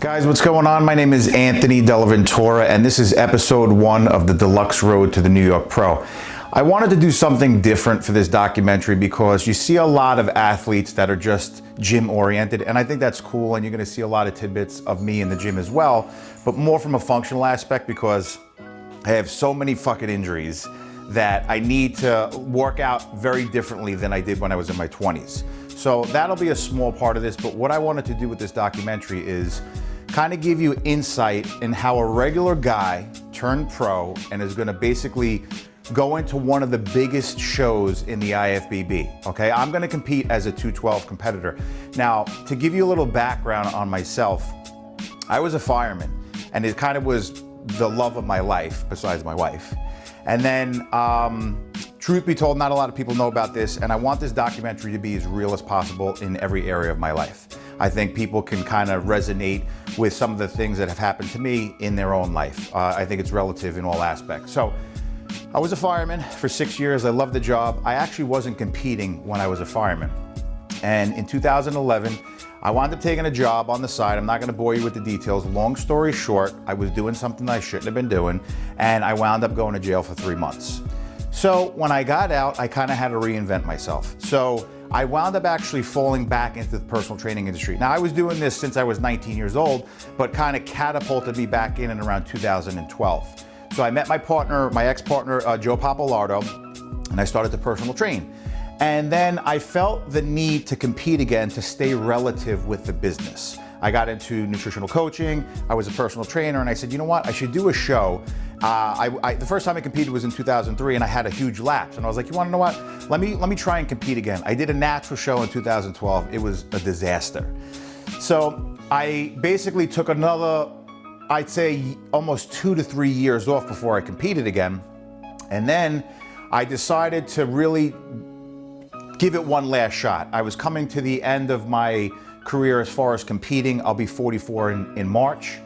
Guys, what's going on? My name is Anthony Della and this is episode 1 of the Deluxe Road to the New York Pro. I wanted to do something different for this documentary because you see a lot of athletes that are just gym oriented, and I think that's cool, and you're going to see a lot of tidbits of me in the gym as well, but more from a functional aspect because I have so many fucking injuries that I need to work out very differently than I did when I was in my 20s. So that'll be a small part of this, but what I wanted to do with this documentary is kind of give you insight in how a regular guy turned pro and is gonna basically go into one of the biggest shows in the IFBB, okay? I'm gonna compete as a 212 competitor. Now, to give you a little background on myself, I was a fireman, and it kind of was the love of my life, besides my wife. And then, truth be told, not a lot of people know about this, and I want this documentary to be as real as possible in every area of my life. I think people can kind of resonate with some of the things that have happened to me in their own life. I think it's relative in all aspects. So, I was a fireman for 6 years. I loved the job. I actually wasn't competing when I was a fireman. And in 2011, I wound up taking a job on the side. I'm not gonna bore you with the details. Long story short, I was doing something I shouldn't have been doing, and I wound up going to jail for 3 months. So when I got out, I kind of had to reinvent myself. So I wound up actually falling back into the personal training industry. Now, I was doing this since I was 19 years old, but kind of catapulted me back in around 2012. So I met my partner, my ex-partner, Joe Papalardo, and I started to personal train. And then I felt the need to compete again to stay relative with the business. I got into nutritional coaching, I was a personal trainer, and I said, you know what, I should do a show. The first time I competed was in 2003, and I had a huge lapse. And I was like, you wanna know what? Let me try and compete again. I did a natural show in 2012. It was a disaster. So I basically took another, I'd say almost 2 to 3 years off before I competed again. And then I decided to really give it one last shot. I was coming to the end of my career as far as competing. I'll be 44 in March.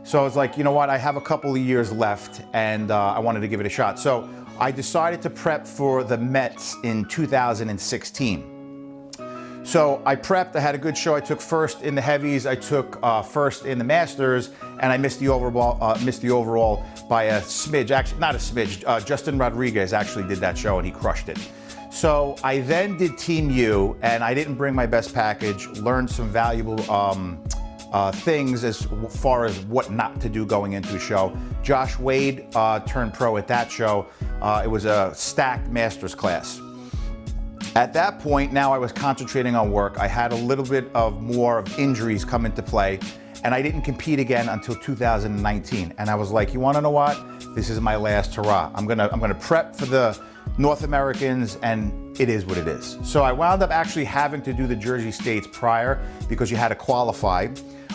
So I was like, you know what, I have a couple of years left, and I wanted to give it a shot. So I decided to prep for the Mets in 2016. So I prepped, I had a good show. I took first in the heavies, I took first in the masters, and I missed the overall by a smidge. Actually, not a smidge. Justin Rodriguez actually did that show, and he crushed it. So I then did Team U, and I didn't bring my best package, learned some valuable things as far as what not to do going into a show. Josh Wade turned pro at that show. It was a stacked master's class. At that point, now I was concentrating on work. I had a little bit of more of injuries come into play, and I didn't compete again until 2019. And I was like, you wanna know what? This is my last hurrah. I'm gonna prep for the North Americans, and it is what it is. So I wound up actually having to do the Jersey States prior because you had to qualify.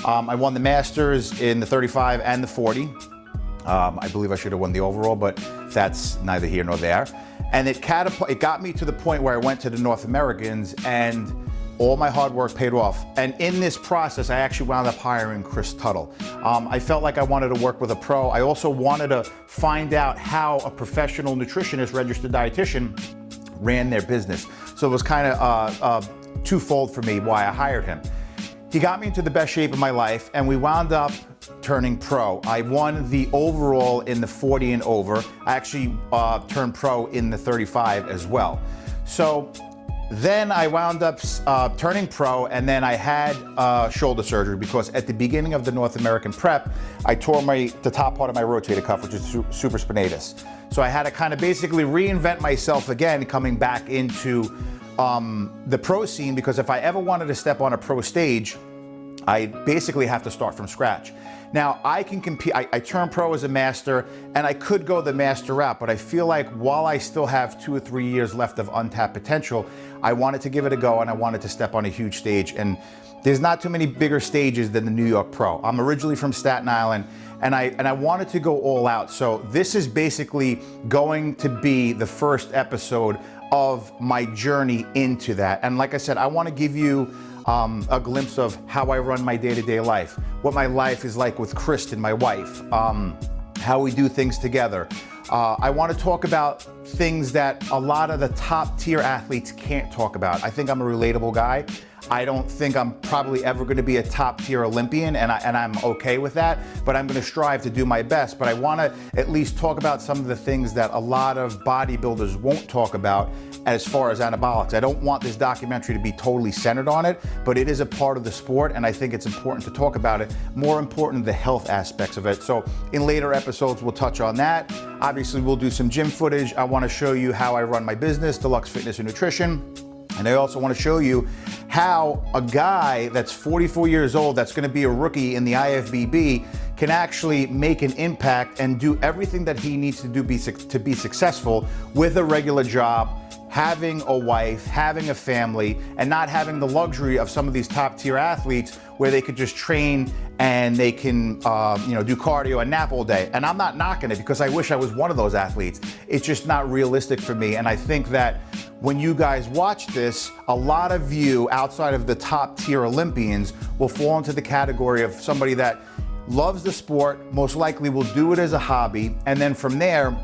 I won the Masters in the 35 and the 40. I believe I should have won the overall, but that's neither here nor there. And it got me to the point where I went to the North Americans, and all my hard work paid off. And in this process, I actually wound up hiring Chris Tuttle. I felt like I wanted to work with a pro. I also wanted to find out how a professional nutritionist, registered dietitian, ran their business. So it was kind of twofold for me why I hired him. He got me into the best shape of my life, and we wound up turning pro. I won the overall in the 40 and over. I actually turned pro in the 35 as well. So then I wound up turning pro, and then I had shoulder surgery because at the beginning of the North American prep, I tore the top part of my rotator cuff, which is supraspinatus. So I had to kind of basically reinvent myself again, coming back into the pro scene, because if I ever wanted to step on a pro stage, I basically have to start from scratch. Now, I can compete, I turned pro as a master, and I could go the master route, but I feel like while I still have 2 or 3 years left of untapped potential, I wanted to give it a go, and I wanted to step on a huge stage. And there's not too many bigger stages than the New York Pro. I'm originally from Staten Island, and I wanted to go all out. So this is basically going to be the first episode of my journey into that. And like I said, I want to give you a glimpse of how I run my day-to-day life, what my life is like with Kristen, my wife, how we do things together. I want to talk about things that a lot of the top tier athletes can't talk about. I think I'm a relatable guy. I don't think I'm probably ever going to be a top tier Olympian, and I'm okay with that, but I'm going to strive to do my best. But I want to at least talk about some of the things that a lot of bodybuilders won't talk about as far as anabolics. I don't want this documentary to be totally centered on it, but it is a part of the sport, and I think it's important to talk about it. More important, the health aspects of it. So in later episodes, we'll touch on that. Obviously, we'll do some gym footage. I want to show you how I run my business, Deluxe Fitness and Nutrition. And I also want to show you how a guy that's 44 years old, that's going to be a rookie in the IFBB, can actually make an impact and do everything that he needs to do to be successful with a regular job, having a wife, having a family, and not having the luxury of some of these top tier athletes where they could just train and they can do cardio and nap all day. And I'm not knocking it, because I wish I was one of those athletes. It's just not realistic for me. And I think that when you guys watch this, a lot of you outside of the top tier Olympians will fall into the category of somebody that loves the sport, most likely will do it as a hobby, and then from there,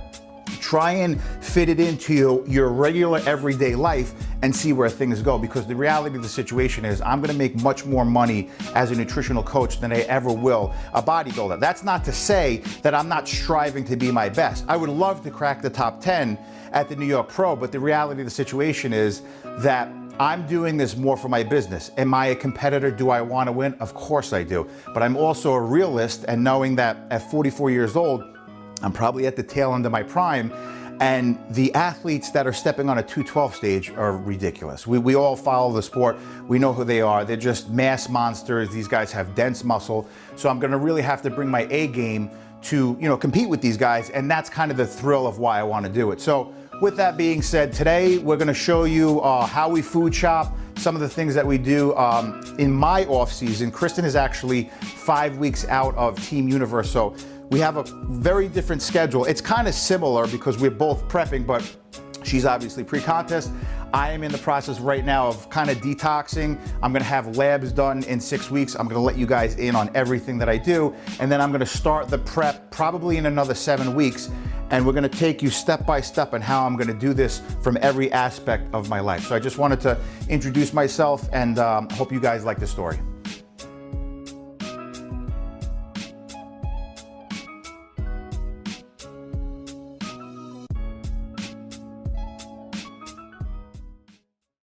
try and fit it into your regular everyday life and see where things go. Because the reality of the situation is, I'm gonna make much more money as a nutritional coach than I ever will a bodybuilder. That's not to say that I'm not striving to be my best. I would love to crack the top 10 at the New York Pro, but the reality of the situation is that I'm doing this more for my business. Am I a competitor? Do I want to win? Of course I do. But I'm also a realist, and knowing that at 44 years old, I'm probably at the tail end of my prime, and the athletes that are stepping on a 212 stage are ridiculous. We all follow the sport. We know who they are. They're just mass monsters. These guys have dense muscle. So I'm gonna really have to bring my A game to compete with these guys, and that's kind of the thrill of why I want to do it. So with that being said, today we're gonna show you how we food shop, some of the things that we do in my off season. Kristen is actually 5 weeks out of Team Universe, so we have a very different schedule. It's kind of similar because we're both prepping, but she's obviously pre-contest. I am in the process right now of kind of detoxing. I'm gonna have labs done in 6 weeks. I'm gonna let you guys in on everything that I do. And then I'm gonna start the prep probably in another 7 weeks. And we're gonna take you step by step on how I'm gonna do this from every aspect of my life. So I just wanted to introduce myself, and hope you guys like the story.